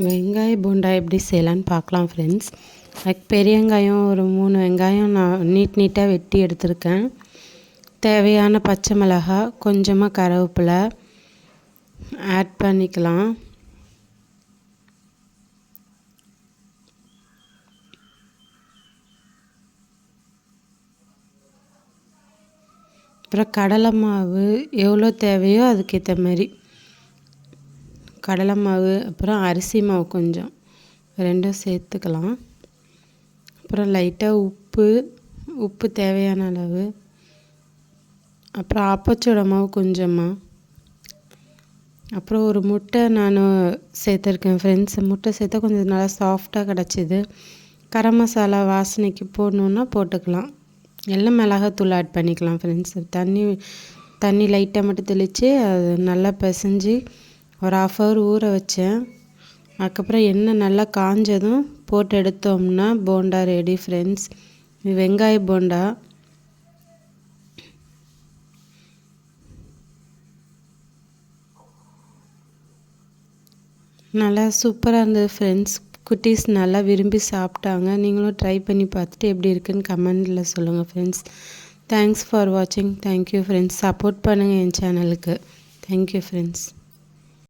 வெங்காய போண்டா எப்படி செய்யலான்னு பார்க்கலாம் ஃப்ரெண்ட்ஸ். அதுக்கு பெரிய வெங்காயம் ஒரு 3 வெங்காயம் நான் நீட்டாக வெட்டி எடுத்திருக்கேன். தேவையான பச்சை மிளகாய், கொஞ்சமாக கருவேப்பிலை ஆட் பண்ணிக்கலாம். அப்புறம் கடலை மாவு எவ்வளோ தேவையோ அதுக்கேற்ற மாதிரி கடலை மாவு, அப்புறம் அரிசி மாவு கொஞ்சம், ரெண்டும் சேர்த்துக்கலாம். அப்புறம் லைட்டாக உப்பு தேவையான அளவு, அப்புறம் அப்பச்சோட மாவு கொஞ்சமாக, அப்புறம் ஒரு முட்டை நான் சேர்த்துருக்கேன் ஃப்ரெண்ட்ஸ். முட்டை சேர்த்தா கொஞ்சம் நல்லா சாஃப்டாக கிடச்சிது. கரம் மசாலா வாசனைக்கு போடணுன்னா போட்டுக்கலாம். எல்லாம் மிளகாத்தூள் ஆட் பண்ணிக்கலாம் ஃப்ரெண்ட்ஸ். தண்ணி லைட்டாக மட்டும் தெளித்து அது நல்லா பிசைஞ்சு ஒரு 1/2 ஹவர் ஊற வச்சேன். அதுக்கப்புறம் எண்ணெய் நல்லா காஞ்சதும் போட்டு எடுத்தோம்னா போண்டா ரெடி ஃப்ரெண்ட்ஸ். வெங்காய போண்டா நல்லா சூப்பராக இருந்தது ஃப்ரெண்ட்ஸ். குட்டீஸ் நல்லா விரும்பி சாப்பிட்டாங்க. நீங்களும் ட்ரை பண்ணி பார்த்துட்டு எப்படி இருக்குன்னு கமெண்டில் சொல்லுங்கள் ஃப்ரெண்ட்ஸ். தேங்க்ஸ் ஃபார் வாட்சிங். Thank you friends. சப்போர்ட் பண்ணுங்கள் என் சேனலுக்கு. Thank you friends.